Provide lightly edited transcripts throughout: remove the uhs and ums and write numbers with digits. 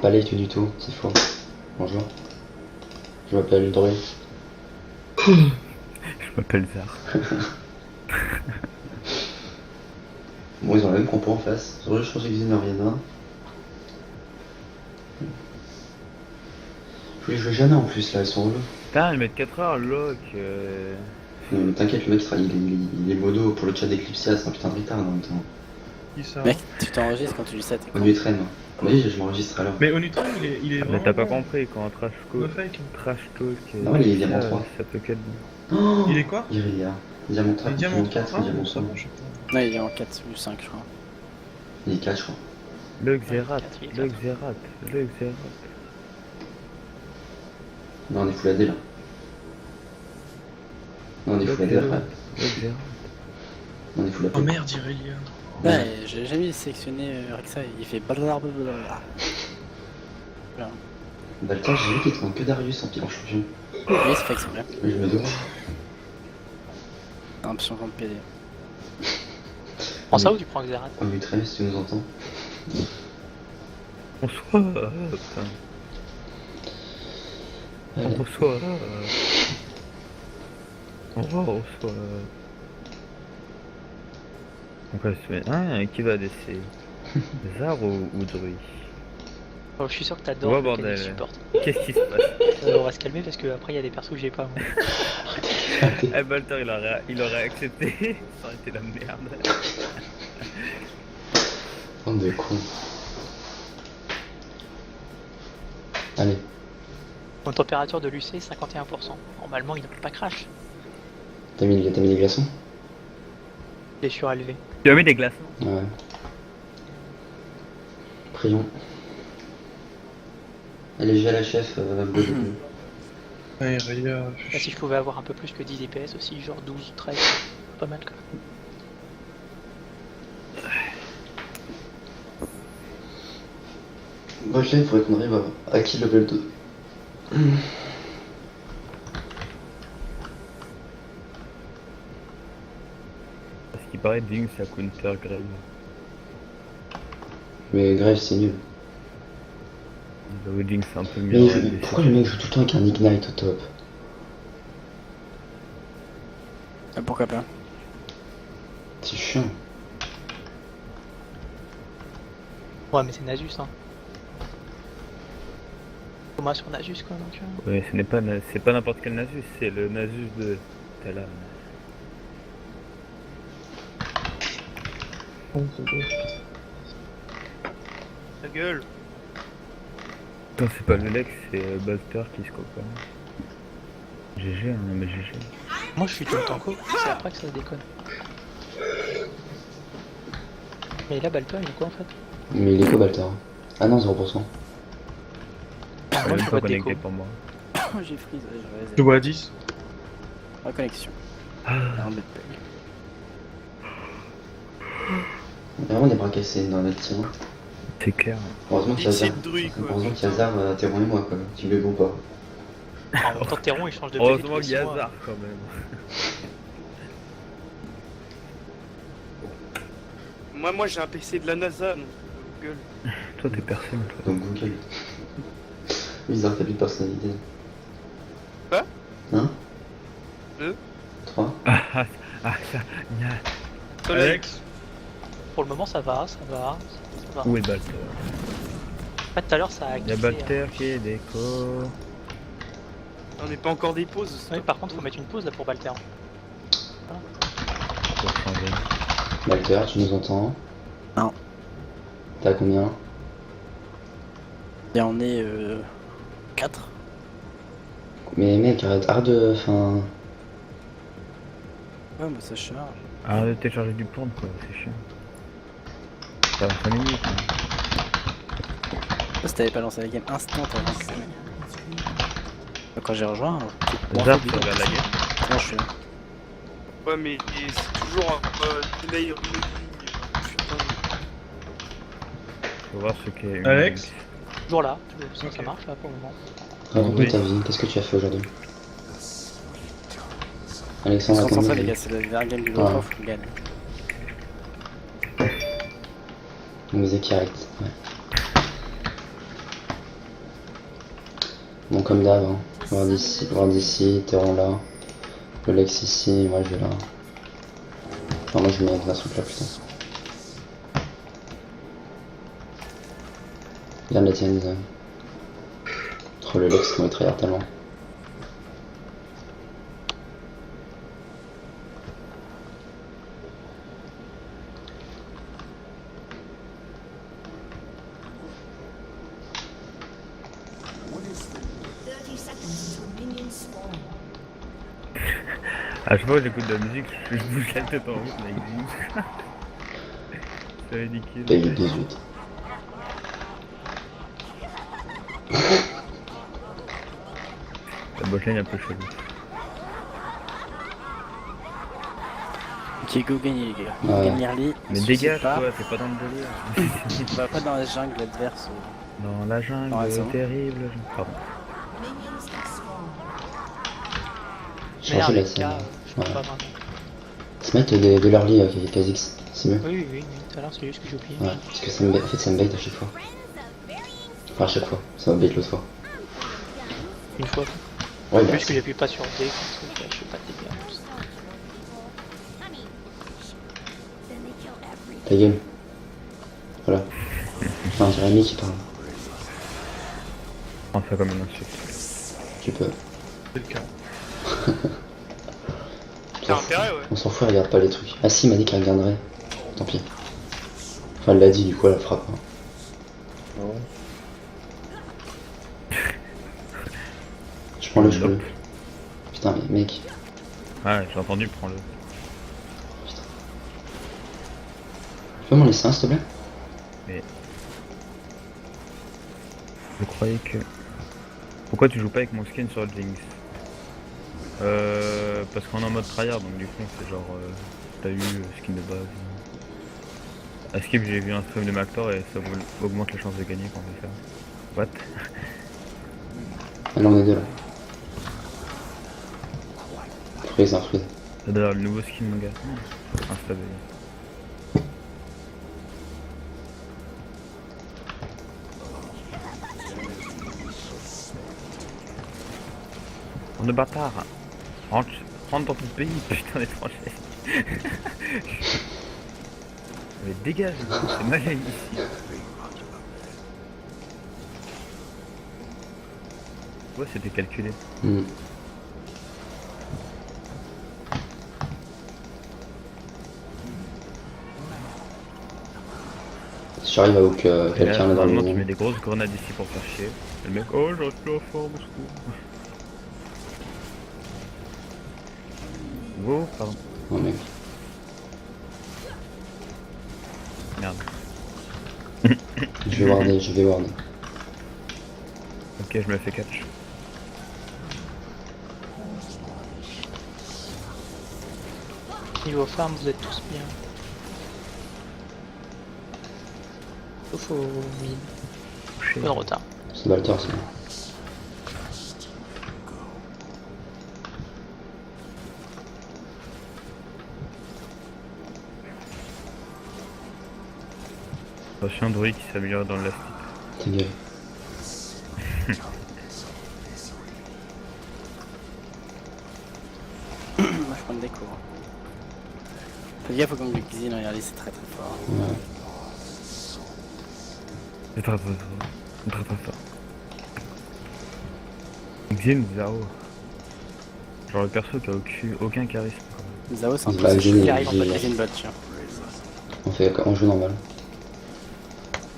Pas late du tout, c'est faux. Bonjour. Je m'appelle Doré. Je m'appelle Zar. Bon, ils ont la même compo en face. Sur le, je pense qu'ils disent Mariana. Je jouer jamais en plus là, ils sont relous. Putain, ils mettent 4 heures, lock. Non, mais t'inquiète, le mec il est modo pour le chat d'Eclipsia, c'est un putain de retard en même temps. Qui ça? Mec, tu t'enregistres quand tu dis ça, t'es con. Onutren. Oui, je m'enregistre alors. Mais Onutren, il est Mais t'as pas vraiment compris quand trash no talk. fake. Trash talk. Non, il est diamant 3. Ça peut qu'être bon. Oh, Il est quoi? Il est là. Diamant 3, Il est diamant 4, 3, diamant ça 5. marche pas. Non, il est en 4 ou 5, je crois. Il est 4, je crois. Le Xerath, il est le quatre. Xerath, le Xerath. Non, on est full AD là. Non, on est full AD après. Le Xerath. On est full AD. Oh merde, Irelia. Ouais, j'ai jamais sélectionné Rexa, il fait blablabla. Balta, j'ai vu qu'il te manque que Darius en pile en champion. Oui, c'est fait exprès. Oui, je me doute. Un champion de PD. Prends ça ou tu prends Xerath? Onutren, si tu nous entends. Bonsoir. Putain. Allez. Bonsoir. Bonsoir. Donc là, qui va laisser Zar ou Druid? Oh, je suis sûr que Ouais, t'adores le bordel. Kenny support. Qu'est-ce qui se passe? On va se calmer parce qu'après il y a des persos que j'ai pas. Moi. Eh Balter il aurait accepté, ça aurait été la merde. Bande de cons. Allez. Mon température de l'UC 51%. Normalement il ne peut pas crash. T'as mis les glaçons? Il est surélevé. Tu as mis des glaçons? Ouais. Prions. Allez, j'ai la chef, Bodo. Ouais, Irelia. Là, si je pouvais avoir un peu plus que 10 DPS aussi, genre 12, 13, pas mal quoi. Bref, là, il faudrait qu'on arrive à kill level 2. Parce qu'il paraît Ding ça counter Grave. Mais Grave, c'est nul. Le Ding c'est un peu Mais mieux. pourquoi le mec joue tout le temps avec un Ignite au top? Ah, pourquoi pas? C'est chiant. Ouais, mais c'est Nasus hein. Comment sur Nasus quoi donc. Ouais, c'est pas n'importe quel Nasus, c'est le Nasus de Talon. Ta gueule. Non, c'est pas le Lex, c'est Balter qui se copain. GG, hein, mais GG. Moi je suis tout le temps co, c'est après que ça déconne. Mais là Baltor il est quoi en fait? Mais il est quoi, Balter? Ah non, 0%. Il est Moi je même suis pas pas connecté déco. pour moi. J'ai freeze, ouais, Tu vois à 10. Reconnexion. Ah, Un bête bug. Il y a vraiment des bras cassés dans notre team. c'est clair. Heureusement qu'il y a C'est Zar. de druide, quoi. Heureusement qu'il y a Zar, Théron et moi, quoi. Tu me bon pas. En même temps Théron il change de Heureusement PV qu'il y a tous les 6 mois. Zar quand même. Moi j'ai un PC de la NASA, donc Google. Toi t'es personne toi. Donc Google. Oui, Zar, t'as plus de personnalité. Quoi? Hein? 2 3. Ah ça, nya. Soleil. Alex. Pour le moment ça va, ça va. Où est Balter? En fait tout à l'heure ça a Il y a glissé, Balter qui est déco. On n'est pas encore des pauses. Oui, par contre faut mettre une pause là pour Balter. Pour changer. Balter, tu nous entends? Non. T'as combien? Et on est 4. Mais mec, arrête de. Enfin. Ouais, bah ça charge. Arrête de télécharger du porn quoi, c'est chiant. Ça va 5 minutes. Hein. Si t'avais pas lancé la game instant avant que... Quand j'ai rejoint, Zar, tu regardes la game. moi je suis là. Ouais, mais c'est toujours un delay reloading. Putain. Faut voir ce qu'est une Alex Lynx. Toujours là, ça Ok. marche là pour le moment. Raconte-nous Oui. ta vie, qu'est-ce que tu as fait aujourd'hui? Alexandre, On se concentre raconte-nous. les gars, c'est la dernière game du Ah. Low Prof, on gagne. On faisait qui arrête. Ouais. Bon, comme d'hab, hein. Voir d'ici, Terron là. Le Lex ici, moi je vais là. Enfin, moi je mets un truc là plutôt. Viens la tienne, Zan. Oh, le Lex comment il tryhard tellement. À chaque fois que j'écoute de la musique, je bouge la tête en route avec Jinx. C'est ridicule. Paye 18. La botlane est un peu chelou. Ok, go gagner les gars. Ouais. Gagne l'early. Mais dégage toi, t'es pas dans le délire. Va pas dans la jungle adverse. Dans la jungle, Dans la zone. terrible. Pardon. Changer la les scène. gars, je peux Ouais. pas vraiment. Se mettre de l'early avec Kha'Zix, c'est mieux. Oui, oui, oui, tout à l'heure, c'est juste que j'ai oublié. Ouais, parce que ça me bait, en fait ça me bait à chaque fois. Enfin à chaque fois, ça me bait l'autre fois. Une fois. Ouais, bah, Juste que j'appuie pas sur D, comme ça, je fais pas de dégâts. tout ça. ta gueule. Voilà. Enfin, Jérémy qui parle. Prends ça comme une insulte. Tu peux. C'est le cas. T'as intérêt, ouais. On s'en fout, elle regarde pas les trucs. Ah si, il m'a dit qu'elle regarderait. Tant pis. Enfin, elle l'a dit, du coup, elle la frappe. Hein. Je prends le cheveu. Putain, mais mec. Ouais, j'ai entendu, prends-le. Tu peux m'en laisser un, s'il te plaît? Je croyais que... Pourquoi tu joues pas avec mon skin sur Jinx? Parce qu'on est en mode tryhard, donc du coup c'est genre... t'as eu skin de base. À Skip j'ai vu un stream de Mactor et ça augmente les chances de gagner quand on fait ça. What? Ah non, on est deux là. Freeze, un freeze. C'est d'ailleurs le nouveau skin mon gars. Installé. On est bâtard. Rentre dans ton pays, putain d'étranger. Mais dégage, c'est mal ici. Ouais, c'était calculé. Hmm. Si j'arrive à hook Et là, quelqu'un là dans le normalement, tu mets milieu. des grosses grenades ici pour faire chier. Et le mec, oh, j'arrive plus à forme, au secours. Wow, pardon. Oh mec. Merde. Je vais warder, je vais warder. Ok, je me la fais catch. Niveau farm, vous êtes tous bien. Sauf au mid. Un peu de retard. C'est Balter, ça. Attention, Druid qui s'améliore dans le last hit. Ta gueule. Moi je prends le déco. Fais gaffe comme le cuisine, regardez, c'est très très fort. Ouais. C'est très fort. Xin, Zao. Genre le perso qui a aucun charisme. Zao c'est un Bah, peu Xin, qui arrive en il- bot, vas-y une bot, tiens. On joue normal.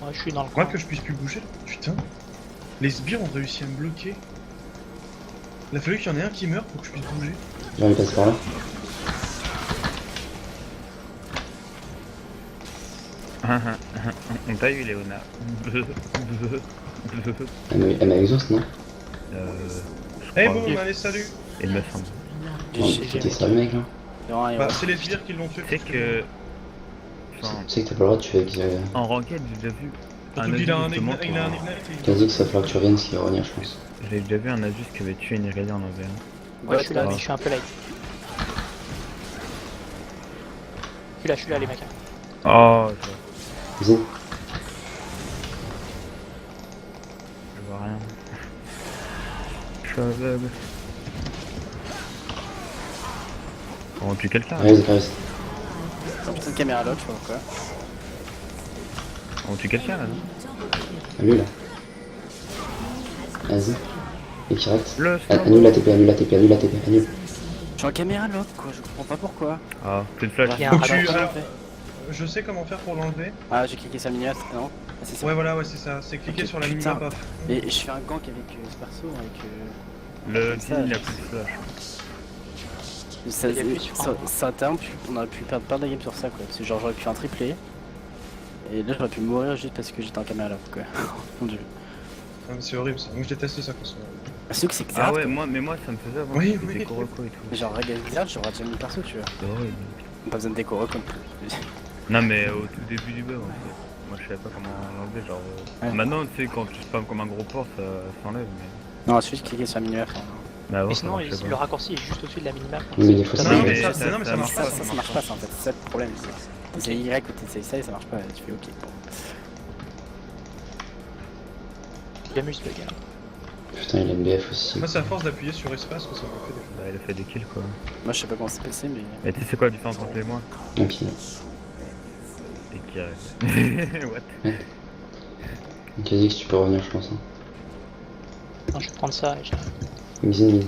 Ouais, je suis dans le Moi coin. que je puisse plus bouger. Putain. Les sbires ont réussi à me bloquer. Il a fallu qu'il y en ait un qui meure pour que je puisse bouger. Genre, il passe par là. On t'a eu, Léona. Elle m'a exhaust, non? Je Eh crois. boum, allez, salut. Il me semble. Oh, T'es sérieux, mec, là? Non, et Bah, on- c'est les sbires qui l'ont tué. Tu sais que... Enfin, Tu sais que t'as pas le droit de tuer avec en ranked, j'ai déjà vu un Surtout qu'il a un adulte, justement, ignite, il a un qui- ignite et il- Kha'Zix, ça va falloir que tu reviennes s'il va revenir, je pense. J'ai déjà vu un Asus qui avait tué une Irelia en envers. Ouais, je suis là, Ah. mais je suis un peu light. Je suis là, les mecs. Oh, Vas-y. je vois rien. suis aveugle. On tue quelqu'un. Reste, reste. J'ai putain de caméra lock, je sais pas pourquoi. On tue quelqu'un là, non? Lui là. Vas-y. Et qui rate. Le Annule la TP, annule la TP, annule la TP, annule. Je suis en caméra lock quoi, je comprends pas pourquoi. Ah, plus de flash. Il y a Faut un que tu- ralenti. alors, je sais comment faire pour l'enlever. Ah j'ai cliqué 5 minutes, non ah, c'est ça. Ouais, voilà, ouais, c'est ça. C'est cliquer Ok, sur la putain. minimap off. Et je fais un gank avec ce perso, avec... Le ça, Zin, il a je- plus de flash. Ça, Il appuie sur un- ça à terme, on aurait pu perdre pas de game sur ça quoi. Parce que genre j'aurais pu un triplé. Et là j'aurais pu mourir juste parce que j'étais en caméra lock quoi. Mon dieu. Ah, mais c'est horrible ça. Moi je déteste ça quand ça. Surtout que c'est Ah Xerath, ouais, quoi. moi ça me faisait avant. Oui, des oui. Koroko et tout. Mais genre Regal Xerath, j'aurais déjà mis le perso tu vois. C'est horrible. Pas besoin de déco comme. Non mais au tout début du bug en fait. Moi je savais pas comment l'enlever, genre... Ouais. Maintenant tu sais quand tu spams comme un gros port ça s'enlève mais... Non, ensuite cliquer sur la minimap. Mais avant Mais ça sinon, marchait le pas. raccourci est juste au-dessus de la minimap. Mais des fois Non, ça mais arrive. ça- non, mais ça marche pas, Ça marche pas ça en fait, c'est ça le problème. C'est Y ou t'essayes ça et ça marche pas, tu fais ok. Bon. Il amuse ce bug. Hein. Putain, il a MBF aussi. Moi c'est à force d'appuyer sur espace que ça me fait des Bah il a fait des kills quoi. Moi je sais pas comment c'est passé mais... Mais tu sais c'est quoi la différence entre les moi Ok. et qui arrive. What? Ok, Zix, tu peux revenir, je pense. Hein. Non, je vais prendre ça et j'arrive. Xin, mid.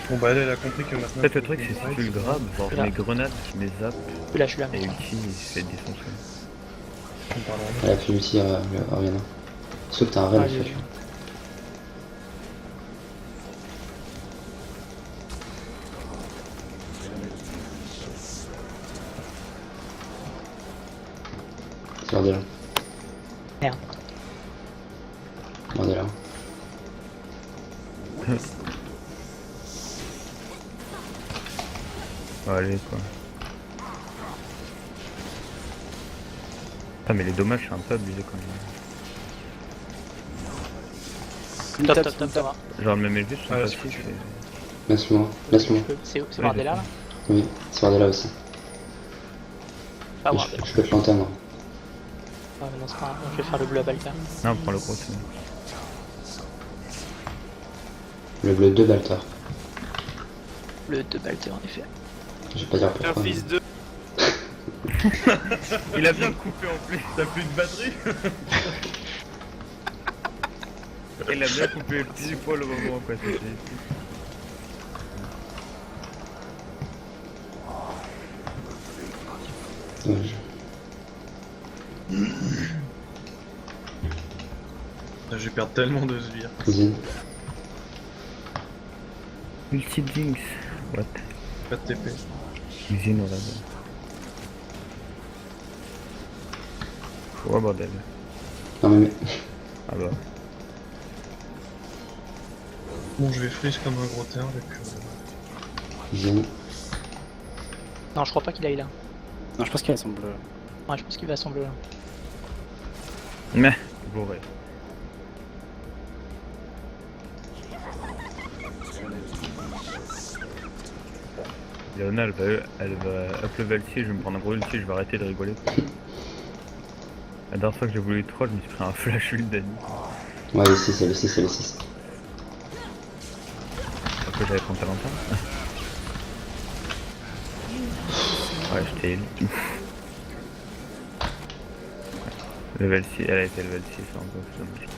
Bon bah elle a compris que maintenant... En fait le truc c'est si tu le grabes, genre Là. mes grenades, mes zaps Là, je suis là. et ulti il se fait défoncer. On parle en- Elle a fait ulti à Ariana. Sauf que t'as un raid en Ah, fait. C'est là. Merde. Regardez là. Allez quoi. Ah mais les dommages c'est un peu abusé quand même. Top, top, top. Genre le même élevé je Ah, là, suis c'est pas si foutu. Laisse-moi, laisse-moi. C'est Ouais, Wardella là? Oui, c'est Wardella aussi. Pas Et Wardella. je peux te l'entendre. Ah, mais non, c'est pas grave. Je vais faire le bleu à Balta. Non prends le gros c'est bon. Le bleu 2 Baltar. Le 2 Balta en effet. Je vais pas dire Un pourquoi. mais- fils de... Il a bien coupé en plus. T'as plus de batterie? Il a bien coupé pile poil au moment quoi c'était. Dommage. Je vais perdre tellement de sbires. Xin. Multi Jinx. What? Pas de TP. Usine on l'a Oh bordel. Non mais Ah bah. Bon je vais freeze comme un gros terre avec... Xin. Non, je crois pas qu'il aille là. Non je pense qu'il a son bleu. Ouais, je pense qu'il va à son bleu là. Mais. Bourré. Léona elle va up level 6, je vais me prendre un gros ulti, je vais arrêter de rigoler. La dernière fois que j'ai voulu troll, je me suis pris un flash ult d'Annie. Ouais, le 6, c'est le 6, c'est le 6. Après j'avais prendre Talenta. Ouais, j'étais élu. Level 6, elle a été level 6 en gros, c'est dommage.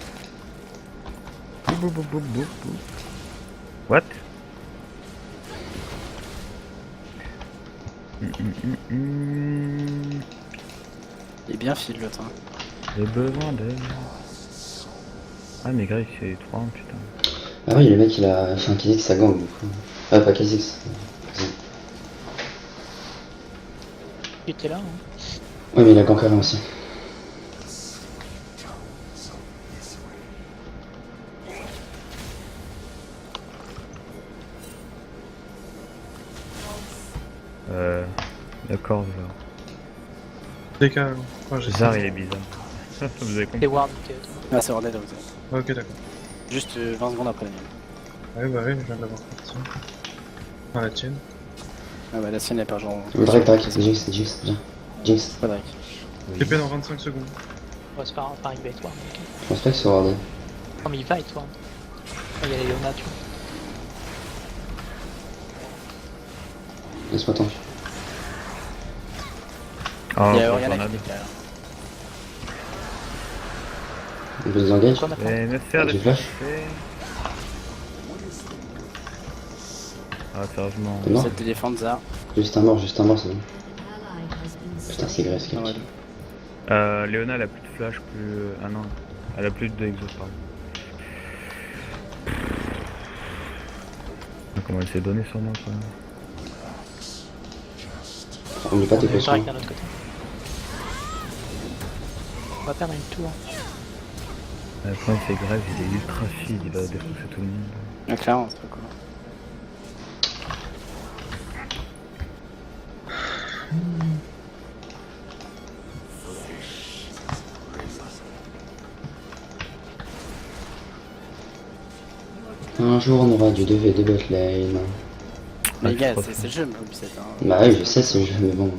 Bou, bou, bou, bou, bou. What? Il est bien fil le temps. J'ai besoin de... Ah mais Greg c'est 3 ans putain. Ah oui, le mec il a fait un Kha'Zix, ça gang du coup. Ah, pas Kha'Zix. Il était là. Hein. Ouais, mais il a gank avant aussi. D'accord, genre. DK, ouais, j'ai Zar il est bizarre. Vous avez compris? C'est Ward, ok. Ah c'est Wardella aussi. Ok d'accord. Juste 20 secondes après la mienne. Ouais bah ouais, je viens de l'avoir parti. Enfin la tienne. Ah bah la sienne elle perd genre... Drake, Jinx, Jinx, viens. Jinx. Pas Drake. TP dans 25 secondes. On va se faire un il va être Ward. Ok. Je pense pas que c'est Wardella. Non, mais il va être Ward. Ah, il y a Léona, tu vois. Laisse-moi tank. Ah, Il y a encore Oriana qui tornade. déclare. On peut désengage. Quoi maintenant? Eh, me faire Du des flash. flashs. Ah, sérieusement. T'es mort? J'essaie de te défendre, Zar. Juste un mort, c'est bon. Putain, c'est grave ce Ah ouais. kill. Léona elle a plus de flash, plus. Ah non, elle a plus de exhaust, pardon. Ah, comment elle s'est donnée sur moi quand même. Oublie pas tes On est potions. direct d'un autre côté. On va perdre une tour. Le problème c'est que Graves il est ultra feed, il va défoncer tout le monde. Ah, clairement, c'est pas cool. Un jour on aura du 2v2 bot lane. Mais les je gars, crois c'est le jeu, mais c'est hein. Bah oui, je sais ce jeu, mais bon.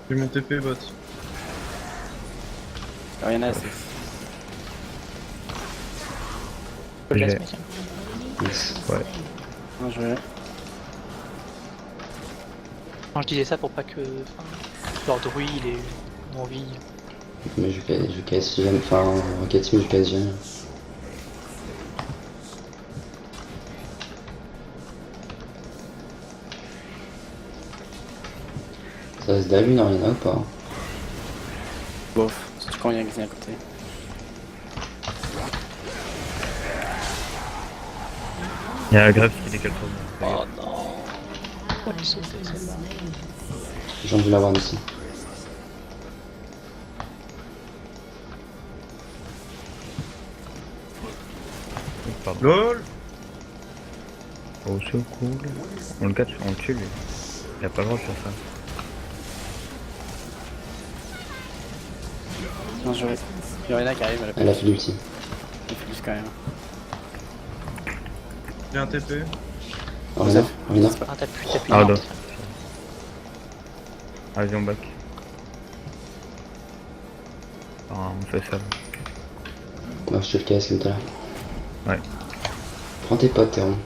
J'ai mon TP bot. Oriana, c'est. Je le laisse, J'ai- mec. Yes. Ouais. Non, je vais. Non, je disais ça pour pas que. Enfin, leur druid, il ait une envie. Mais je casse jamais. Enfin, en Rocket Team, je casse jamais. Ça se dive une Oriana ou pas? Bof, surtout quand il y a un Xi à côté. Il y a Graves qui décale sur moi. Oh non! Oh, il sautait celle-là. J'ai dû l'avoir ici. Pardon. LOL. Oh, c'est cool. On le catch, on le tue lui. Il a pas le droit de faire ça. Non, je vais. Il y a Oriana qui arrive, Elle a fait l'ulti. elle fait plus quand même. J'ai un TP. Oriana, Oriana. Ah, t'as plus Ah, de non. Vas-y, on back. Ah, on fait ça. Moi je te le casse comme tout à l'heure. Ouais. Prends tes potes, Théron.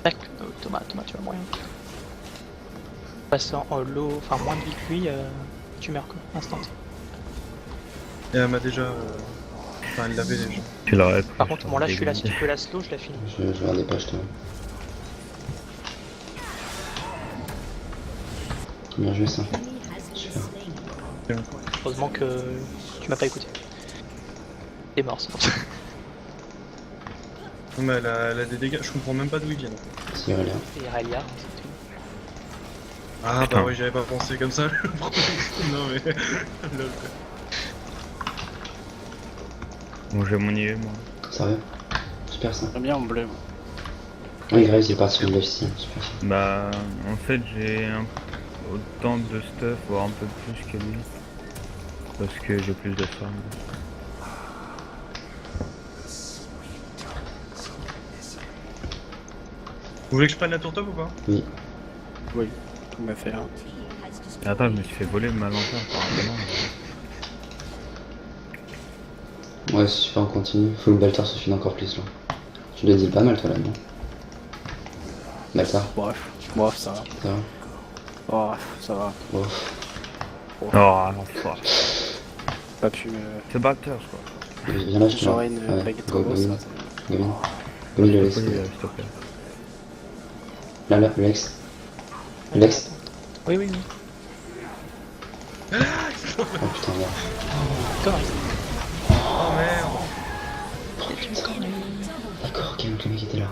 Tac, Thomas, tu vas mourir. Passant en low, enfin moins de vie que lui, tu meurs quoi, instant. Et elle m'a déjà. Enfin, elle l'avait déjà. Tu l'aurais Par contre, bon là je suis là, si tu peux la slow, je la finis. Je regardais pas, je te. Bien joué ça. Super. Heureusement que tu m'as pas écouté. T'es mort, c'est pour ça. Non, mais elle a des dégâts. Je comprends même pas d'où ils viennent. C'est Irelia. Et Irelia, c'est tout. Ah Putain. bah oui, j'avais pas pensé comme ça. Non mais. Lol. Bon, j'ai mon IE moi. Sérieux? Super ça. J'aime bien en bleu. Moi. Oui, Graves il est parti sur le left side. Super ça. Bah, en fait, j'ai autant de stuff, voire un peu plus que lui. Parce que j'ai plus de farm. Vous voulez que je prenne la tour top ou pas? Oui. Oui, tout m'a fait. Hein. Et attends, je me suis fait voler ma lanterne par un gamin. Ouais, c'est super, on continue. Faut que Baltar se finisse encore plus là. Tu le dis pas mal toi là, non? Baltar, Bref, ça va. ça va? Oh, ça va. Oh. Oh, fuck. Pas pu me. C'est batteur, quoi. Viens là, je te J'aurais une Ouais, baguette go, trop grosse. Gomin. Ça, Gomin. Gomin le laisse. S'il te plaît. Là, le Lex. Le Lex. Oui, oui, oui. Oh putain, merde. Comment Oh merde. D'accord, ok, donc le mec était là.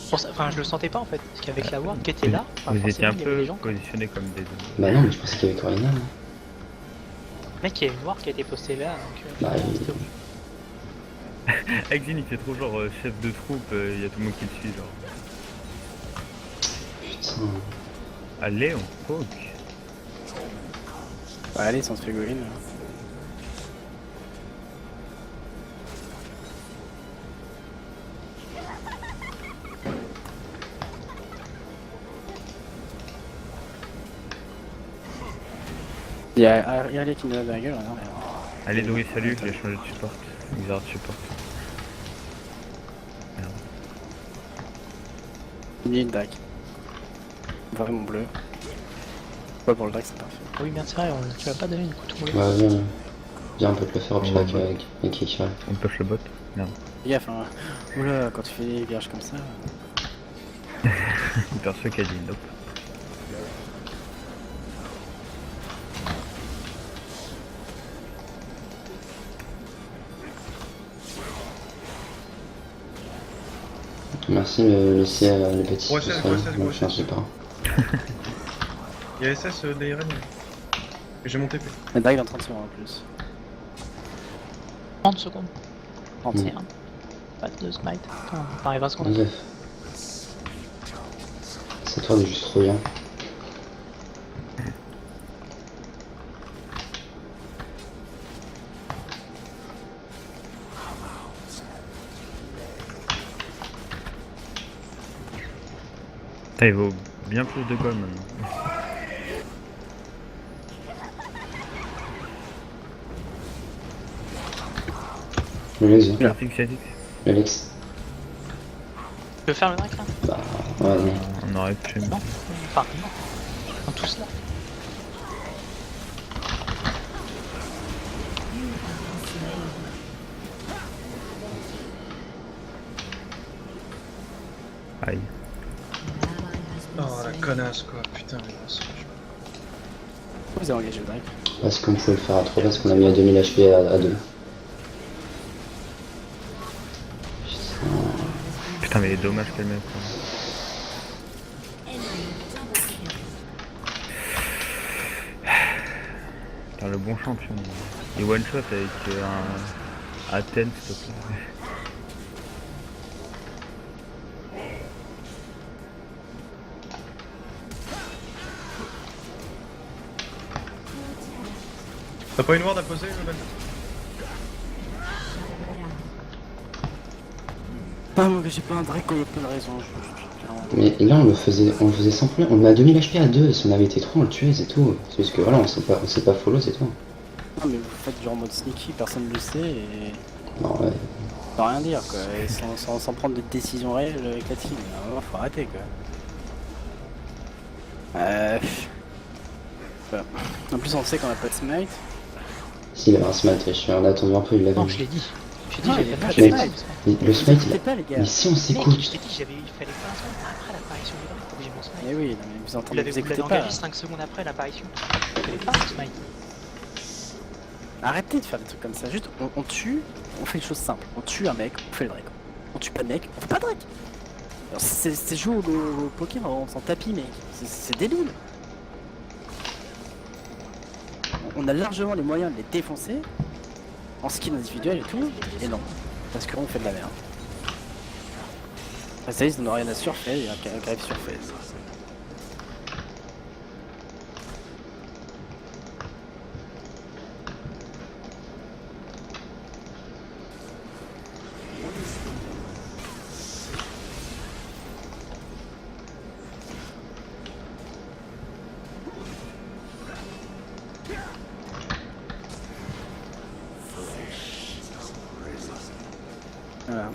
Pour ça, enfin, je le sentais pas en fait, parce qu'avec la ward qui était là, enfin, Vous étiez forcément, un il y avait peu des gens. positionnés comme des... Bah non, mais je pensais qu'il y avait Corina. Hein. Mec, il y a une ward qui a été postée là, donc. Bah, c'était obligé. Exin il fait trop genre chef de troupe, il y a tout le monde qui le suit genre. Putain. Allez, on poke. Bah, allez, sans se fait goline. Il y a Irelia qui me donne la gueule, non? Allez, Louis, salut, j'ai changé de support. Bizarre de support. Merde. Il y a une dague. Vraiment bleu. Pas pour le dague, c'est parfait. Ah oui, merde, c'est vrai, tu vas pas donner une couteau bleu. Ouais, viens. Viens, on peut te le faire au pire Ouais, avec, ouais. avec Kikira. On push le bot. Merde. Fais gaffe, hein. Oula, quand tu fais des virages comme ça. Perso qui a dit nope. Merci de laisser les petits Ouais, tout c'est- seuls. ouais, c'est- Moi, ouais, je suis un c'est- super. Il y a SS d'Airen. J'ai mon TP. La dague dans 30 secondes en plus. 30 secondes. Mm. 31. Pas de smite. Attends, on arrive à 20 secondes. Joseph. Cette tour est juste trop bien. Putain, il vaut bien plus de gold maintenant. Alex, X. Alex. Tu veux faire le drake là? Bah, ouais, non. On aurait pu. Non. Enfin, non. En tous là. Aïe. Oh la connasse quoi, putain mais mensonge. Vous avez engagé le dague. Parce qu'on pouvait le faire à 3 parce qu'on a mis à 2000 HP à 2. Putain, mais les dommages qu'elle met. Quoi. Putain, le bon champion. Et one shot avec un Athènes, s'il te plaît. T'as pas une ward à poser, Ben? Ah, moi, j'ai pas un drake quand il y a pas de raison. Mais là, on le faisait sans problème. On met à 2000 HP à 2. Si on avait été 3, on le tuait, c'est tout. C'est juste que voilà, on s'est pas follow, c'est tout. Non, mais vous faites genre en mode sneaky, personne ne le sait et. Non, ouais. Sans rien dire quoi. Et sans prendre de décision réelle avec la team. Faut arrêter quoi. Voilà. En plus, on sait qu'on a pas de smite. S'il avait un smite, on a attendu un peu, il l'avait. Non, je l'ai dit. J'ai dit, Non, j'avais il y a pas pas de de Mais- smite. Mais le smite, T'es pas les gars. mais si on Mec, je s'écoute. t'ai dit, il fallait pas un smite après l'apparition du drake pour que j'ai mon smite. Eh oui, non, mais vous Vous entendez, l'avez vous écoutez pas. engagé 5 secondes après l'apparition. Il fallait pas un smite. Arrêtez de faire des trucs comme ça. Juste, on tue, on fait les choses simples. On tue un mec, on fait le drake. On tue pas de mec, on fait pas de drake. Alors, c'est jouer au poker en s'en tapis, mec. C'est débile. On a largement les moyens de les défoncer en skin individuel et tout, et non. Parce qu'on fait de la merde. Ça, ils n'ont rien à surfer, il y a un grève surfait. Voilà.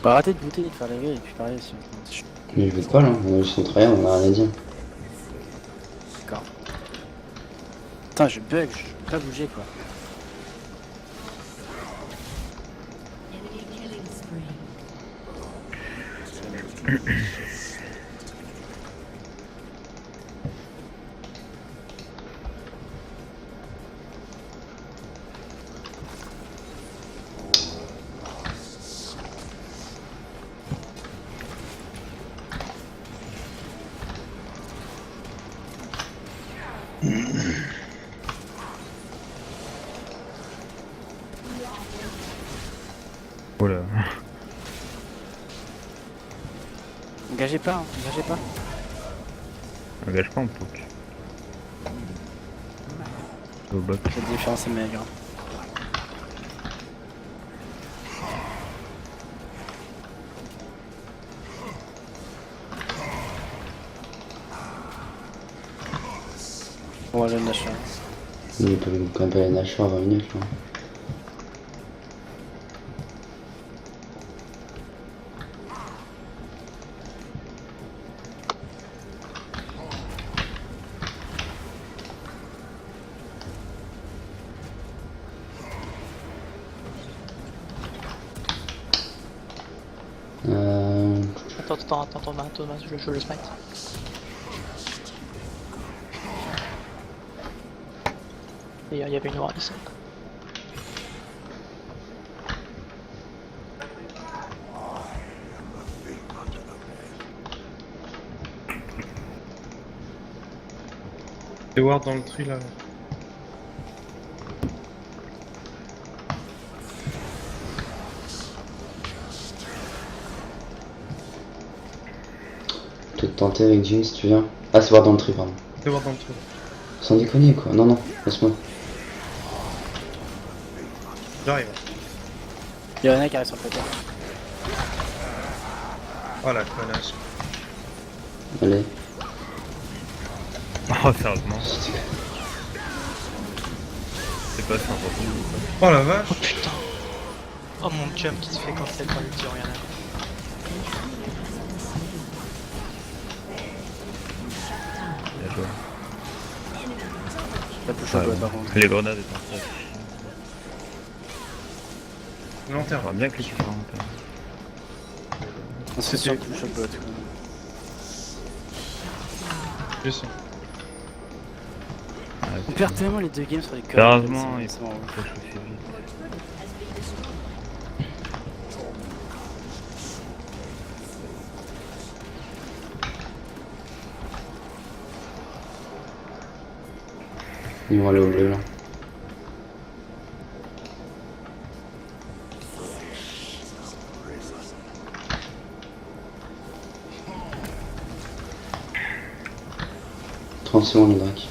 Bah, arrêtez de booter, de faire les gars et puis pareil si Mais je veux pas là, on a juste son travail, on a rien à dire. D'accord. Putain, je bug, je peux pas bouger quoi. Oh là. Engagez pas, hein, engagez pas. Engage pas en poke. Au bot. La différence est maigre. On va le Nashor. Il peut quand même pas aller Nashor à 20 minutes là. Attends, Thomas, je le smite. Et il y avait une noire ici. Les wards dans le tree là. Peut-être tenter avec Jim si tu viens. Ah, c'est voir dans le tree, pardon. Les wards dans le tree. Sans déconner quoi. Non, non, laisse-moi. J'arrive. Il y en a qui arrive sur le côté. Oh la connasse. Allez. Oh, sérieusement. C'est pas sympa. Oh la vache. Oh putain. Oh mon jump qui se fait cancel par le tir, rien à. Bien joué. Pas touché au doigt par contre. Les grenades étant ça. Lanterne. J'aimerais bien cliquer sur l'inventaire. C'est sûr que touche au doigt. Je sais. On perd tellement les deux games sur les codes. Sérieusement, il c'est faut marrant. que je aussi vite. Ils vont aller au bleu là. « 30 secondes, le drac.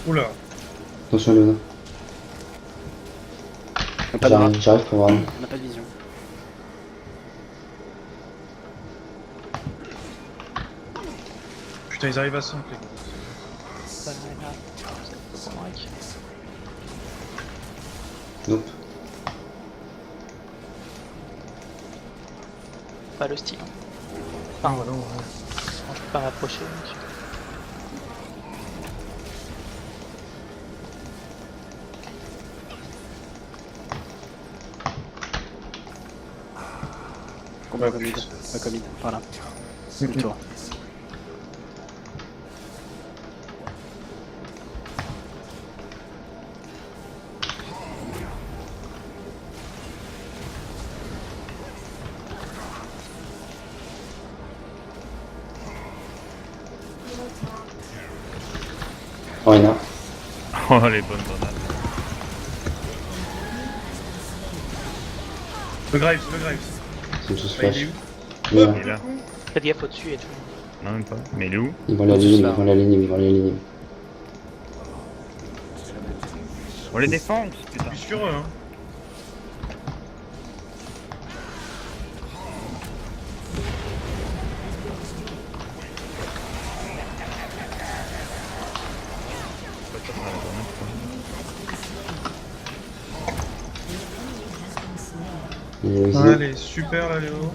Oula. Attention, Léona. On a pas de rap, J'arrive pour voir. on a pas de vision. Putain, ils arrivent à 5 les gars. Ça n'a rien à. C'est pour Mike. Nope. Pas le style. Enfin, voilà, je peux pas m'approcher. Mec. Combat commit, pas commit, par là. Le tour. Oh, il y en a. Oh, les bonnes grenades. Le Graves. Ils sont tous Bah, il flash. est où? Il est là. Il est là. Faites gaffe au-dessus et tout. Non, même pas. Mais il est où? Ils vont l'aligner, ils vont l'aligner, ils vont l'aligner. On les défonce, putain. Je suis sur eux hein. Il est exilé. Allez, super là Léo.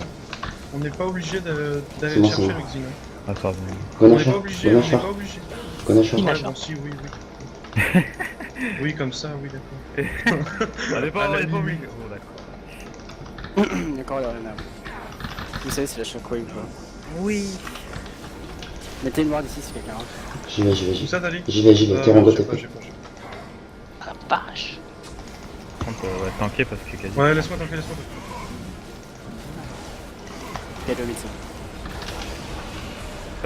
On n'est pas obligé d'aller C'est le bon, chercher c'est bon. avec Zino. Ah, pardon. On n'est pas Gonachar, obligé, on n'est Gonachar, pas obligé. Gonachar. Il Ouais, Gonachar. bon si, oui. Oui, comme ça, oui, d'accord. On est À pas, la on est pas limite. obligé. Oh, d'accord. Il y a encore les renards. Vous savez si la shockwave ou pas. Oui. Mettez une ward ici si quelqu'un rentre. J'y vais, j'y vais, Où j'y ça, vais. Dali J'y vais, t'es en j'ai côté. pas, j'ai pas. Ah la vache. Par contre, on va tanker parce que quasi. Ouais, laisse-moi tanker. Il y a le mid. Ça,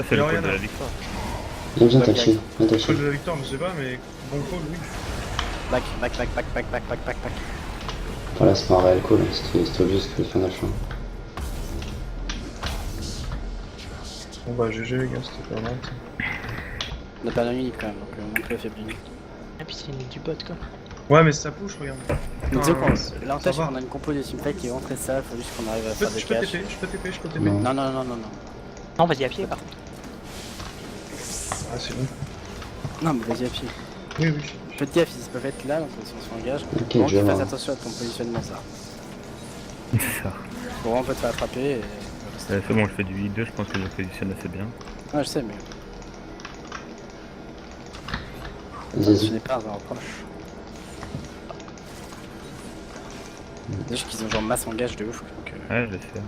c'est le Y'a code rien de là. la victoire. Viens toucher, viens Call toucher. de la victoire, je sais pas, mais bon call, oui. Back. Voilà, c'est pas un réel call, hein. C'était obvious que le fin d'achat. Bon bah GG les gars, c'était pas mal. On a pas une unité quand même, donc on peut affaiblir une. Et puis c'est du bot quoi. Ouais mais ça push, regarde. Donc Putain, l'avantage ça c'est va. qu'on a une composition faite qui est vraiment très sale, faut juste qu'on arrive à faire des Je peux caches. TP, je peux TP, je peux TP. Non. Non. Non, vas-y à pied par contre. Ah c'est bon. Non mais vas-y à pied. Oui, oui. Faites gaffe, ils peuvent être là, donc si on s'engage. Ok, Vraiment, je tu vais fasses voir. attention à ton positionnement ça. C'est ça. Pour vraiment pas te faire attraper et... C'est bon, je fais du I2, je pense que je le positionne assez bien. Ouais je sais mais... Vas-y, Ce vas-y. n'est pas un reproche. C'est juste qu'ils ont genre masse en gage de ouf. Donc, Ouais, je sais.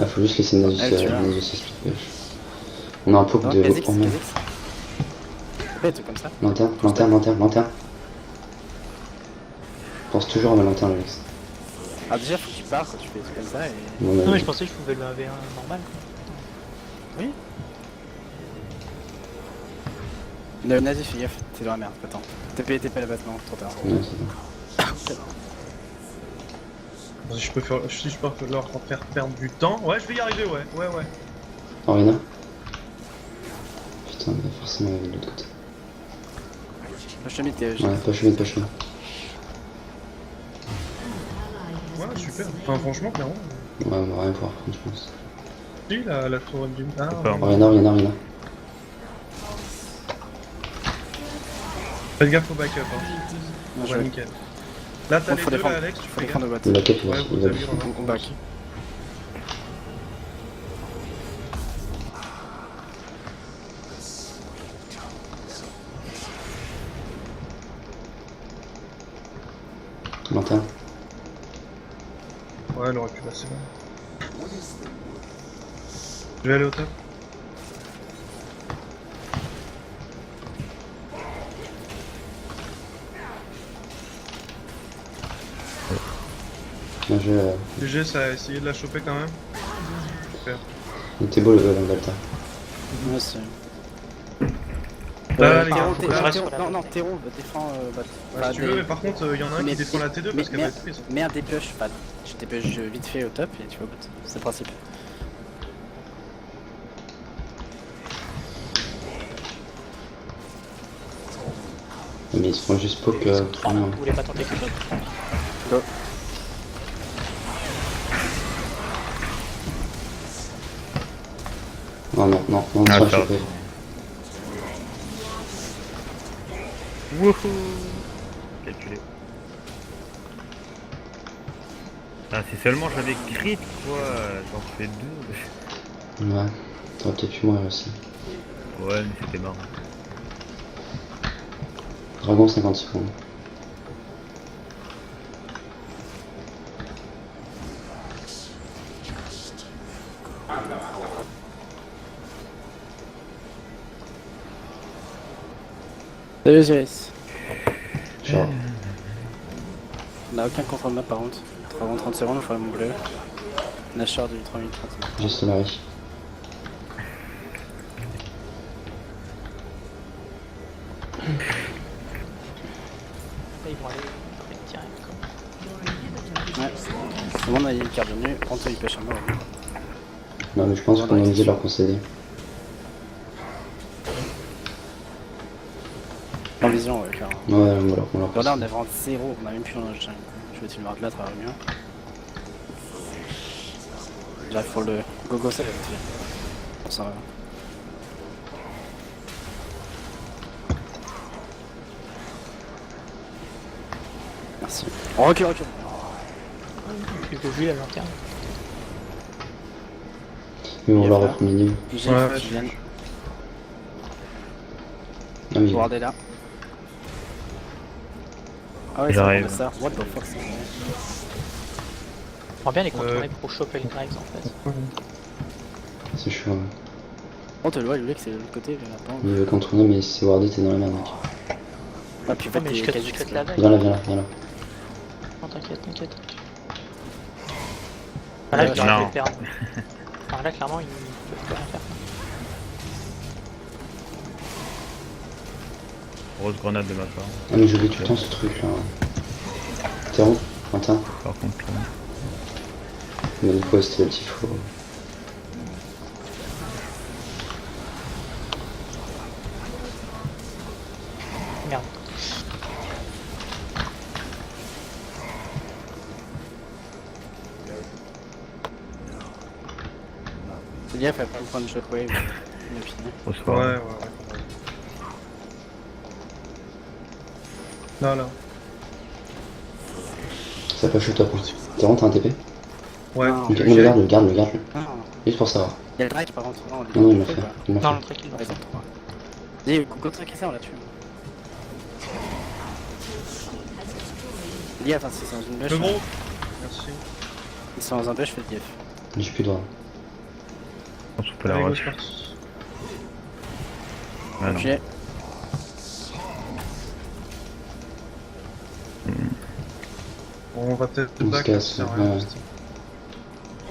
Ah, faut juste laisser Nasus tu vois. split push. On a un poke Non, de. Kha'Zix, Oh non. Kha'Zix. Fais des trucs comme ça. Lanterne. Pense toujours à ma lanterne, Alex. Ah déjà faut que tu pars quand tu fais des trucs comme ça et... Bon, Non mais bah, je pensais que je pouvais le AV1 normal. Nazi fais gaffe, t'es dans la merde, attends. TP l'abattement, trop tard. non, c'est bon. Si je peux leur faire perdre du temps. Ouais, je vais y arriver, ouais. Orina. Putain, mais forcément, il y avait de l'autre côté. Je te mets tes... Ouais, pas chemin. Ouais, super. Enfin, franchement, clairement. Ouais, on va rien pouvoir prendre, je pense. Si, la tour du. Ah, Faut pas, ouais. hein. Orina. Faites gaffe au backup, hein. Non, Ouais, je vais... nickel. Là, t'as Faut les deux, défendre. là, Alex, tu Faut fais défendre gaffe. le bot. Le backup, Ouais, il vous va avez bien. vu, On back. Lanterne. Ouais, elle aurait pu passer là. Je vais aller au top. Bien joué. GG, ça a essayé de la choper quand même. Super. Il était beau le Delta. Ouais, c'est... Là, les gars, Théron, faut je que- reste sur la non, base. Théron défend... Ouais, si tu veux, mais par contre, il y en a un qui défend la T2 parce qu'elle va être prise. Mets un dépioche, pas... Je dépioche vite fait au top et tu vas au bout. C'est le principe. Mais ils se font juste poke. Ils sont trois là, vous voulez pas tenter quelque chose? Non, on Ah, sera ça va. chopé. Wouhou. Calculé. Ah, si seulement j'avais crit quoi, j'en fais deux. Ouais, t'aurais peut-être pu mourir aussi. Ouais, mais c'était marrant. Dragon 50 secondes. Salut Osiris. Genre, On a aucun contrôle map par contre. Avant 30 secondes, je ferai mon bleu. Nashor du 3 minutes 30. juste Larry. Là, ils vont aller direct quoi. Ouais. Tout le monde a une carte venue, prends toi il pêche un mort. Non, mais je pense qu'on a obligé de leur concéder. En vision, ouais, clairement. Ouais, on leur Bon, là on concède. est vraiment 0, on a même plus dans le jungle. Je vais essayer de me là, ça va mieux. J'arrive pour le gogo, ça va être bien. Ça va. Merci. On recule. Plus que lui la lanterne. Mais on Il leur va. reprend mini. J'ai Ouais, qui viennent. Ah oui, Ward est là. Ah ouais, J'arrive. c'est ça. What the fuck, c'est... On va bien les contourner pour choper les Graves en fait. c'est chaud. Ouais. On te le voit, le que c'est de l'autre côté, mais attends. Il veut contourner, mais c'est wardé, t'es dans la merde, mec. Ah, puis en Ouais, fait, mais je t'es cut quasi la vague. Viens là. Non, t'inquiète. Ah, là, Ouais, il aurait pu non. le perdre. Enfin, là, clairement, ils peuvent plus rien faire. Grosse grenade de ma part. Ah, mais j'oublie tout le temps ce truc là. T'es où Quentin? Par contre, là. Mais du coup, c'était le tifo. Merde. Fais gaffe à pas prendre shockwave. Depuis. Au Ouais, soir. ouais, ouais. Là, là. Ça peut shoot toi pour. T'es rentré un TP? Ouais, Non. Ok, je non, gère. garde-le. Non, Juste pour savoir. il y a le drake par contre. Non, Non, il m'a fait. Il m'a Non, fait. le truc il Ouais, l'a fait. Dis, contre qui ça on l'a tué. Fais gaffe, hein, s'ils sont dans une bush. Le gros. Merci. Ils sont dans un bush, fais gaffe. J'ai plus de droit. Je pense qu'on peut la Allez, go, rush. c'est parti. Ah non. Ok. Bon, on va peut-être On se back, casse, ça sert à rien. ouais.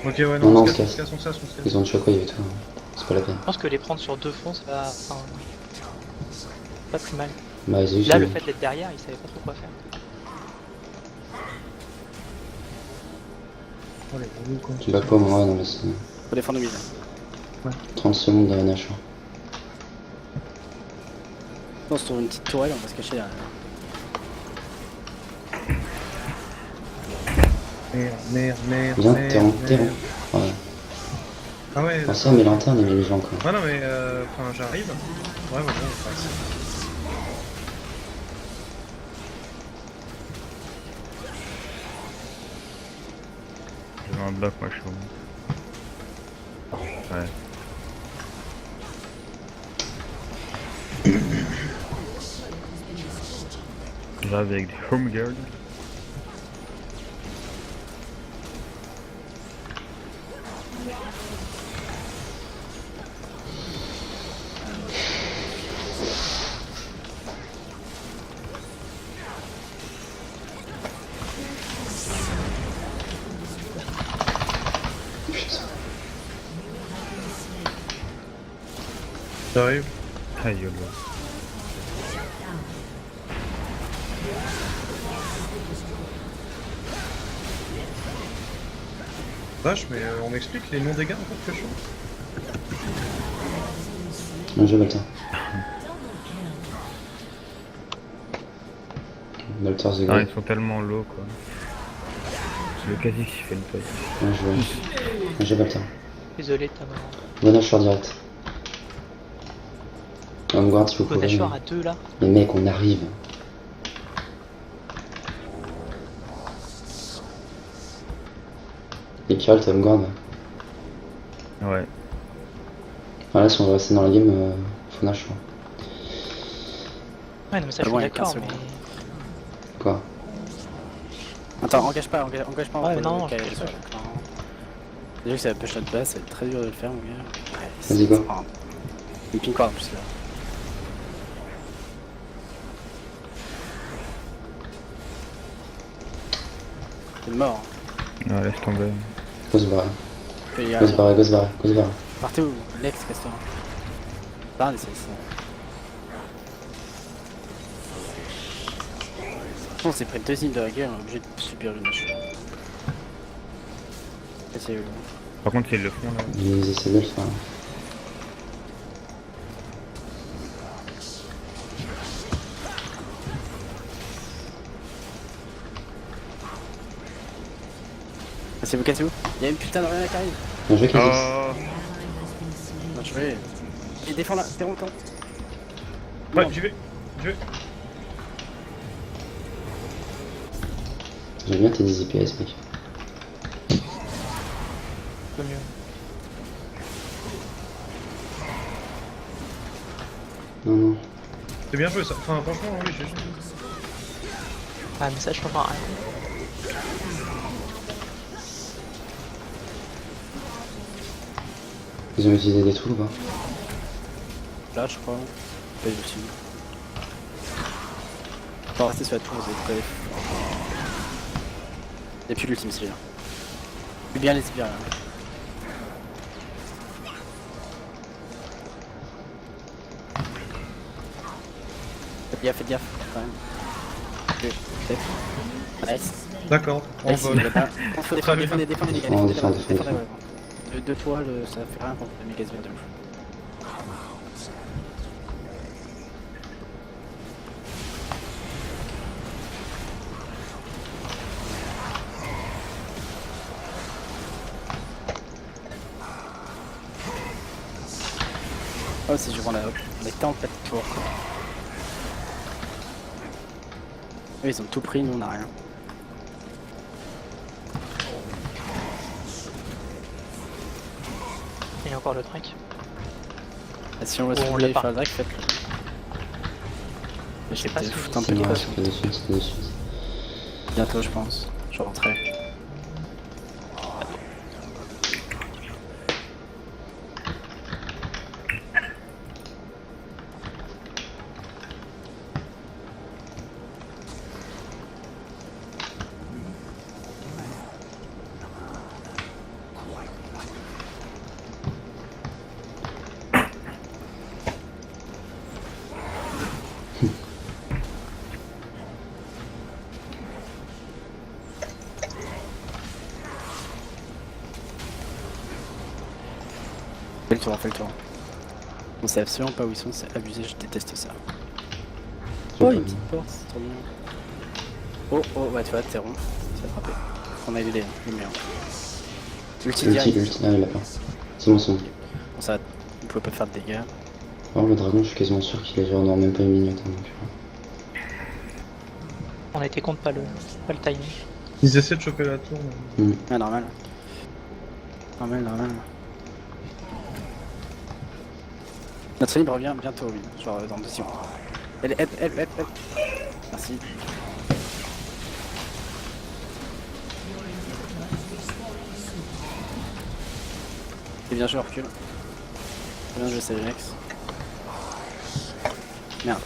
Ok, ouais, Non, non, on on se se casse, casse. on se casse, on se casse. Ils ont le shockwave et tout. C'est pas la peine. Je pense que les prendre sur deux fonds, ça va. Enfin, pas plus mal. Bah, ils ont Là, le eu. fait d'être derrière, ils savaient pas trop quoi faire. Allez, on nous compte. Tu vas pas, moi, ouais, non, mais c'est Faut défendre le mid. 30 secondes de NH. On se trouve une petite tourelle, on va se cacher derrière. Merde. Viens, t'es en. Ouais. Ah ouais, Ah, ça, mais lanterne, il met les gens quoi. ah non, mais enfin, j'arrive. Ouais, voilà, on passe. J'ai un bloc, moi je suis au moins. Ouais. J'arrive avec des home guards. J'arrive. Ah YOLO. Vache, mais on m'explique les noms des gars en fait que je suis. Non, j'ai Baltar. Baltar the Ah, Great. ils sont tellement low quoi. C'est le Kha'Zix qui fait le poste. Ouais, je vois. J'ai Baltar. Désolé, t'as marre. Bonachor direct. Homeguard si vous pouvez. Bonachor à deux là. Mais mec, on arrive. Et Kyril, t'as Homeguard. Ouais. Enfin, là, si on veut rester dans la game, faut Nash. Ouais, non, mais ça, Ah je bon, suis il y a d'accord, 15 mais. secondes. Quoi? Attends, engage pas. Ouais, non, ok, je c'est sais pas pas. d'accord. Déjà que c'est la push notre base, c'est très dur de le faire, mon gars. Ouais, Vas-y, go. c'est pas grave. Il ping quoi en plus là. C'est mort. Ouais, laisse tomber. Go se barrer. Il y a Go se barrer, go se barrer, go se barrer. partez où Lex, casse-toi. Là, c'est ça. On s'est pris 2 îles de la guerre, on est obligé de subir le match. C'est Par contre, s'ils le font là. Ils essaient de le faire. Cassez-vous. Il y a une putain de rien qui arrive. Bien joué, Kha'Zix. Oh. Non, je vais. Il défend là, t'es longtemps. Ouais, j'y vais. J'aime bien tes 10 IPS, mec. Peu mieux. Non. C'est bien joué ça. Enfin, franchement, oui, j'ai. Ah, mais ça, je comprends rien. Ils ont utilisé des trucs ou pas? Là, je crois. Pas du tout. On va rester sur la tour, vous êtes prêts. Y'a plus l'ultime celui-là. Plus bien les sbires là. Faites gaffe quand même. Ok, peut-être. Nice. D'accord, on Vas-y, vole. là-bas. On faut défendre, défendez les gars. On défendez, défend. vraiment. Deux toiles, ça fait rien contre les méga de ouf. Oh, si je prends la hop, on était en pleine tour. Eux, ils ont tout pris, nous on a rien. Il y a encore le track. Ah, si on veut Bon, se on rouler l'a pas. faire le drag, faites-le. Je sais pas pas, si foutre un c'est peu les Non, pas- passes. c'est pas de suite, c'est pas de suite. Bientôt, je pense. Je rentrerai. Fais le tour, fais le tour. On sait absolument pas où ils sont, c'est abusé, je déteste ça. Oh, une petite porte, c'est trop mignon. Oh, oh, ouais, tu vois, t'es rond, c'est attrapé. On a eu le mur. Ulti direct. Ulti, ah il l'a pas. C'est bon, c'est bon. Bon, ça, on pouvait pas faire de dégâts. Alors le dragon, je suis quasiment sûr qu'il est genre non, même pas une minute. Hein, donc. On a été contre pas le timing. Ils essaient de choper la tour. Mais... Ah, normal. Normal. Notre libre revient bientôt, oui. Genre dans 2 secondes. Elle. Merci. C'est bien joué, recule. Bien joué, c'est Jax. Merde.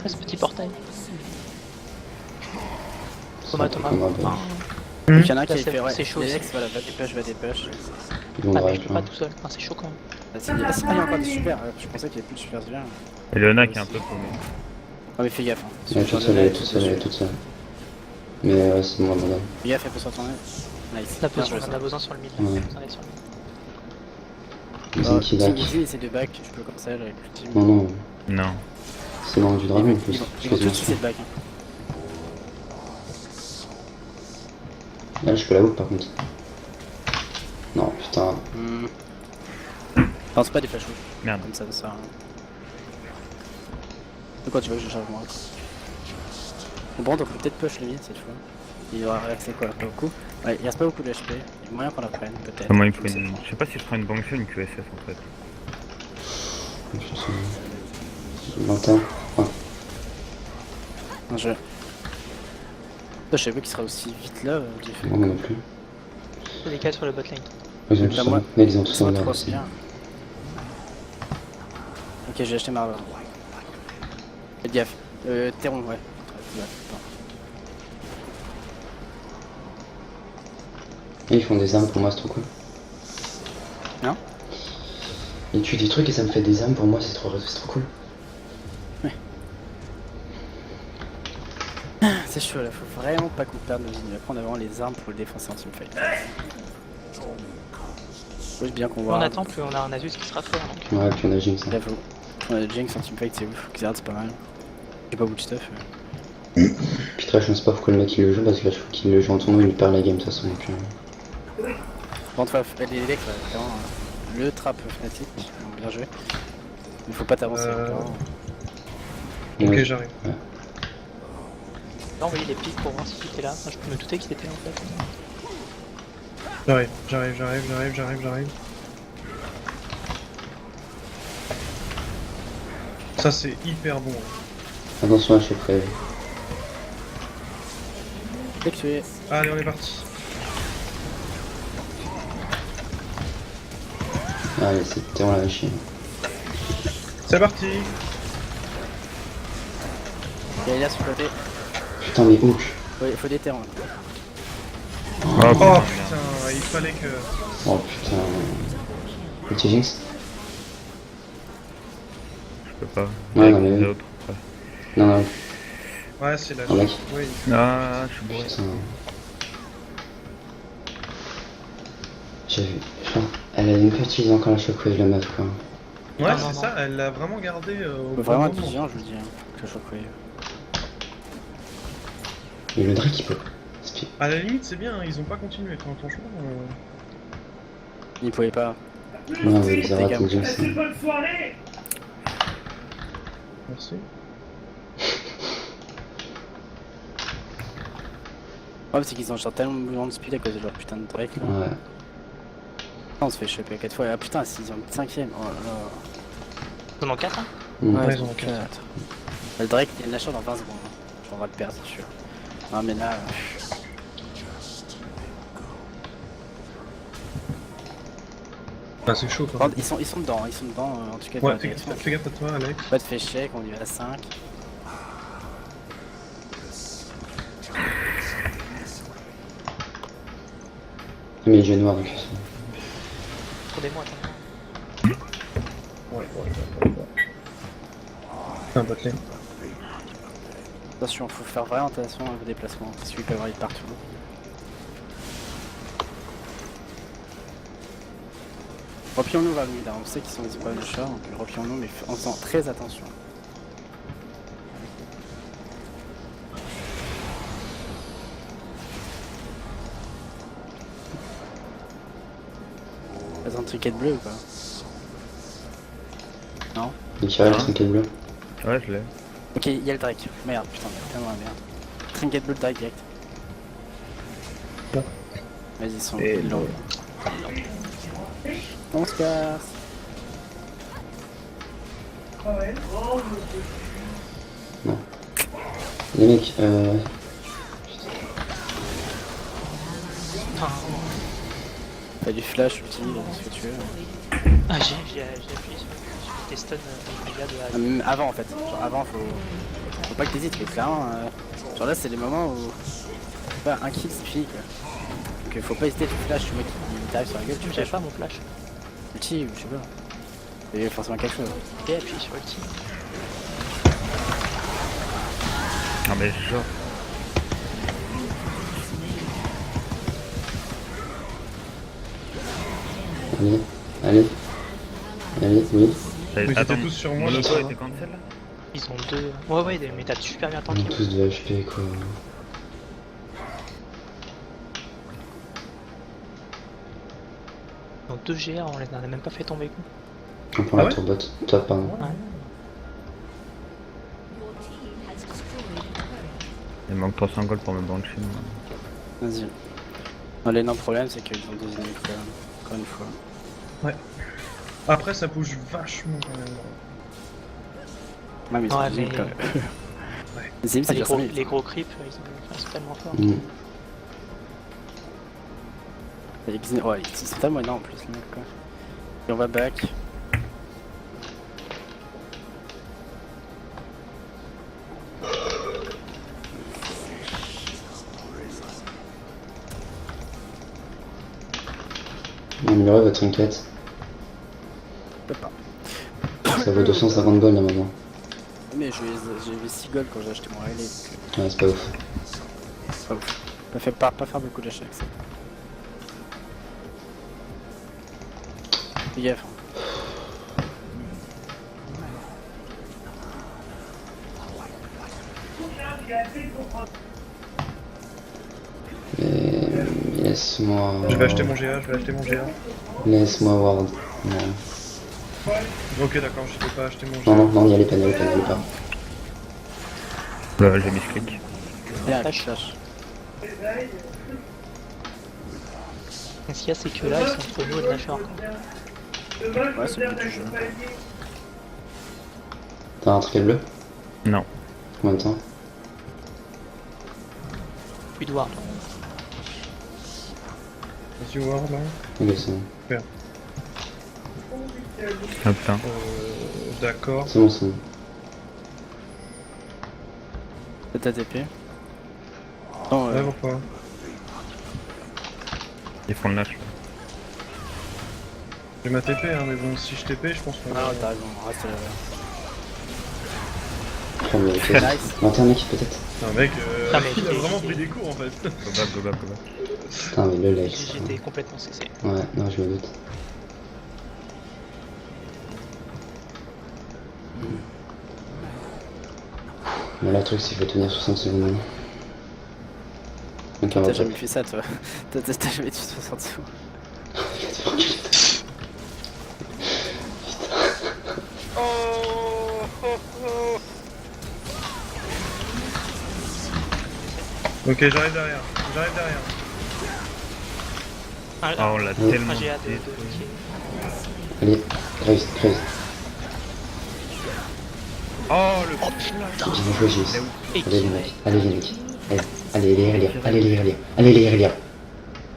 Ah, ce petit portail. Thomas. Enfin, Il y en a un qui là, a fait, ouais. c'est chaud, Jax, voilà, va des push. Ils vont ah, mais drive je peux là. pas tout seul. Enfin, c'est chaud quand même. Ah, il y a encore des super. Je pensais qu'il y avait plus de super super. Et Léona qui est un peu paumé. Ah, mais fais gaffe. Hein. Elle est toute seule, elle est toute seule, elle est toute seule. Mais c'est bon, abandonne. Fais gaffe, elle peut se retourner. Nice. La Bien potion, joué, on ça. a besoin sur le mid. Ouais. On est sur le mid. Mais c'est une qui King dac. Easy essaie de back, je peux comme ça, avec le team. Non, Non. c'est l'angle du dragon en plus. Ils vont Je suis tous quasiment essayer sûr. de back. Hein. Là, je peux la hook par contre. Non, putain. Non, c'est pas des flash Merde. comme ça sert à rien. De quoi tu veux que je charge moi? Bon, on peut peut-être push le mid cette fois. Il aura réaxé quoi, pas beaucoup. Ouais, il reste pas beaucoup de HP. Il y a moyen qu'on la prenne, peut-être. Comment il faut Je sais une... pas. Je sais pas si je prends une banque ou une QSS en fait. Je suis 21. Ouais. Un jeu. Je savais pas qu'il sera aussi vite là, j'ai fait. Non, moi non plus. Il y a des cas sur le bot lane. Ils ont tout Bah, ça. moi, Mais ils ont tout ça Moi là 3 aussi. c'est bien. Ok, j'ai acheté Marvel. Faites gaffe. Terron, ouais. Ouais, Et ils font des armes pour moi, c'est trop cool. Non. Ils tuent des trucs et ça me fait des armes pour moi, c'est trop cool. C'est chaud là, faut vraiment pas qu'on perde nos lignes. Après on a vraiment les armes pour le défoncer en teamfight. Faut bien qu'on voit. On attend, puis on a un Asus qui sera fort. Donc. Ouais, puis on a Jinx. Hein. J'avoue. On a Jinx en teamfight, c'est ouf. Xerath c'est pas mal. J'ai pas beaucoup de stuff. Puis très, je sais pas pourquoi le mec il le joue, parce que là je trouve qu'il le joue en tournoi, il perd la game de toute façon. Donc, Bon, toi, les decks, vraiment, le trap Fnatic, bien joué. Il faut pas t'avancer encore. Ok, ouais. j'arrive. Là, envoyer des pics pour voir si tu étais là. Enfin, je peux me douter qu'il était là en fait. J'arrive. Ça c'est hyper bon. Hein. Attention à chez près. Dès que tu es. Allez, on est parti. Allez, c'est tellement la machine. C'est parti. Il y a sur le côté. Putain, mais hook. Il faut des terrains. Oh, Oh putain, merde. putain, il fallait que... Oh putain. Petit Jinx. Je peux pas. Ouais, Avec non, mais les oui. autres. Ouais. Non, Ouais, c'est la Un mec. Oui. Ah, je suis bourré. Putain. J'ai vu. Genre, elle a une petite encore la shockwave, la meuf, quoi. Ouais, Non, c'est non, ça, elle l'a vraiment gardé au bon Vraiment moment. intelligent, je vous dis, hein, que je crois. Et le Drake, il peut. Spi- À la limite, c'est bien, hein, ils ont pas continué. Enfin, franchement. Il pouvait pas. Non, mais ils Dégâts. arrêtent de dire ça. Merci. Ouais, c'est qu'ils ont genre tellement besoin de speed à cause de leur putain de Drake là. Ouais. On se fait choper 4 fois. Ah putain, s'ils ont le 5ème. Oh là là. Ils en ont 4 hein. Mm. Ouais, Ouais, ils en ont 4. Le Drake, il y a une lâcheur dans 20 secondes. Hein. On va le perdre, c'est sûr. Non, mais là. Ah, c'est chaud, quoi. Par contre, ils sont dedans, en tout cas. dans Ouais, la direction. fais gaffe à toi, Alex. Pas de fait chèque, on y va à 5. Mais il est noir, donc. Attendez-moi, attendez-moi. Ouais. Un bot lane. Attention, faut faire vraiment attention à vos déplacements, parce qu'il peut y avoir de partout. Replions-nous vers le mid, hein. On sait qu'ils sont des épreuves de char, donc replions-nous, mais en faisant très attention. Pas un trinket bleu ou pas? Non? Il tire le trinket bleu. Ouais, je l'ai. Ok, il y a le Drake. Merde, putain, tellement la merde. Trinket bleu, Drake direct. Ouais. Vas-y, ils sont Et longs. On se casse. Les mecs, Putain. T'as du flash, ulti, ce que tu veux. Ah, j'ai appuyé sur des stuns immédiats de Ah, même avant en fait, genre avant faut pas que t'hésites, mais clairement, genre là c'est les moments où pas un kill c'est fini quoi. Donc faut pas hésiter, tu flash, tu vois qu'il t'arrive sur la gueule, tu J'avais flash, pas mon flash. ulti ou je sais pas. Il y a forcément quelque chose. Et appuie sur ulti. Ah, mais genre. allez, oui. Mais ils Attends, étaient tous sur moi, mon là, auto ça était va. cancel là? Ils ont 2. Ouais, mais t'as super bien On tanké. a tous de HP, quoi. Ils ont 2 GR, on les a même pas fait tomber. Quoi. On prend Ah la ouais tour bot. Top, pardon. Ouais. Il manque 300 gold pour me brancher. Vas-y. Non, l'énorme problème c'est qu'ils ont 2 ennemis quand même, encore une fois. Après, ça bouge vachement quand même. Ouais mais ils ont Ouais, 2 ennemis mais- quand même. Ouais. Les ennemis Ah, c'est déjà 5 minutes. les gros creeps, ils sont tellement forts. Mm. Ouais, ils sont tellement énormes en plus les mecs quoi. Et on va back. Améliorez votre trinket. Je peux pas. Ça vaut 250 gold là maintenant. Mais j'ai eu 6 gold quand j'ai acheté mon relais, donc Ouais, c'est pas ouf. c'est pas ouf. Pas faire beaucoup d'achats avec ça. Fais gaffe. Hein. Mais laisse-moi. Je vais acheter mon GA, Laisse-moi ward. Non. Ok, d'accord, je vais pas acheter mon Non, GA. non, n'y allez pas, n'y allez pas, n'y allez pas. Là, j'ai mis ce clic. Bien, Flash. flash. Ce qu'il y a, c'est que là, ils sont entre nous et le Nashor. Ouais, c'est le but du jeu. T'as un trinket bleu? Non. Combien de temps? Plus de ward. Vas-y, Ward là. Ok, c'est bon. Ah putain. D'accord. C'est bon, c'est bon. C'est ta TP. Non, Ouais, pourquoi Ils font le nash là. J'ai ma TP, hein, mais bon, si je TP, je pense qu'on ah, t'as raison, reste là. 3 minutes. Nice. 21 mec peut-être. Putain, mec, Ah, mais il a j'étais- vraiment pris des coups en fait. Go back, go back, go back. Putain mais le Lex. J'étais complètement cessé. Ouais, non je me doute. Mais là le truc c'est qu'il faut tenir 60 secondes. Ok on T'as va jamais top. fait ça, toi. T'as jamais tué 60 secondes. Oh, oh, oh. Ok, j'arrive derrière. J'arrive derrière. Ah, Ah, on l'a Oui. tellement. un GA de détruit. pied. Allez, Grace, Grace. Oh le Bien joué Gis. Et Allez qui les mecs, allez les mecs. Allez les relire, allez les relire, allez les relire.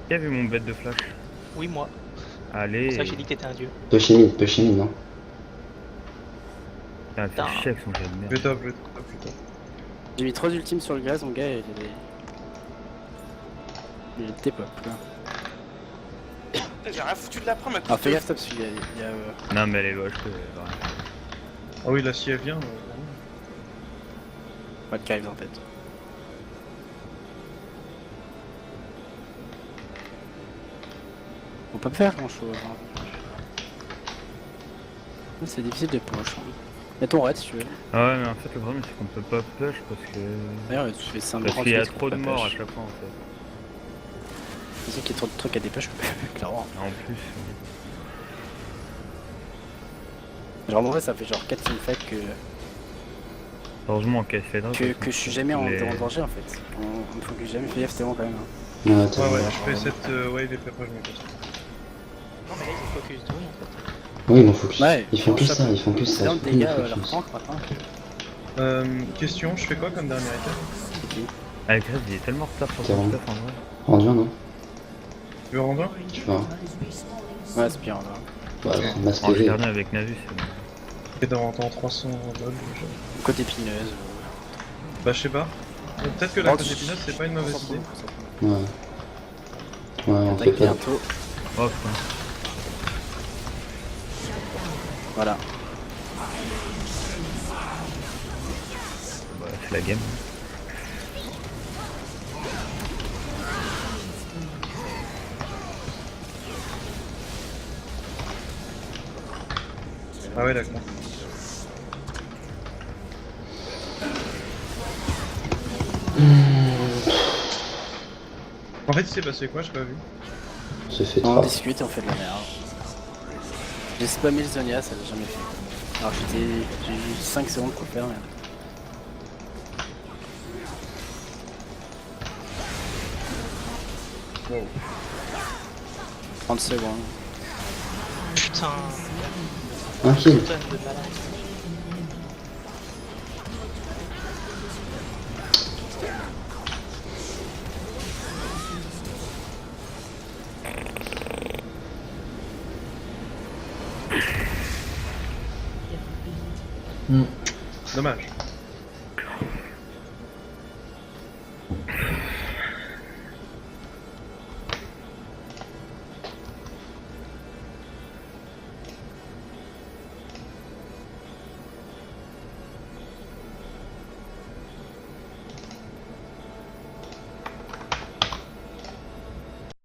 Qui a vu mon bête de flash? Oui, moi. Allez. C'est pour ça que j'ai dit que t'étais un dieu. Peu chimine, non? Ah, Putain. fait chier avec son jet de merde. Plus top, plus top, plus top. J'ai mis 3 ultimes sur le gaz, mon gars, et il était pop là. J'ai rien foutu de la prendre, ma Alors fais couteau. gaffe, top, parce qu'il y a Non mais elle est moche. Ah oui, là, si elle vient. pas de carrière en tête. On peut pas faire grand chose. Hein. C'est difficile de push. Hein. Y'a ton raid si tu veux. Ah ouais mais en fait le problème c'est qu'on peut pas push parce que... D'ailleurs, tu fais 5 Parce qu'il y a trop de morts à chaque fois en fait. C'est sûr qu'il y a trop de trucs à dépush, clairement. En plus... Genre en vrai, ça fait genre 4 teamfights Heureusement qu'elle fait drop. que je suis jamais en Les- danger en fait. On me focus jamais, fais gaffe, c'est bon quand même. Hein. Ouais, Ouais, attends. ouais, je fais cette wave et puis après je me casse. Non, mais là, ils ont focus tout, en fait. Oui, ils m'ont focus. Ouais, Ils font que ça, ils font que ça. Dans le Ils font que dégât, du leur focus. prank maintenant. Question, je fais quoi comme dernier item? C'est qui Ah Grace il est tellement en retard sur C'est son bon. stuff en vrai. Rendu un, non? Tu veux rendre un? Je sais pas. Ouais, c'est pire là. Ouais, masque En TV. dernier avec Nasus c'est bon. Et dans 300 balles. Côté épineuse. Bah, je sais pas. Peut-être que la Oh, côte épineuse, c'est pas une mauvaise idée. Ouais. Ouais, on fait Attaque pas. bientôt. Oh putain. Voilà. Bah, c'est la game. Ah ouais, d'accord. En fait, il s'est passé quoi? J'ai pas vu. On se fait On 3. discute et on fait de la merde. J'ai spammé le Zonia, ça l'a jamais fait. Alors j'ai eu 5 secondes pour le faire. Mais... Wow. 30 secondes. Putain, Un kill. tonne de malade. Dommage.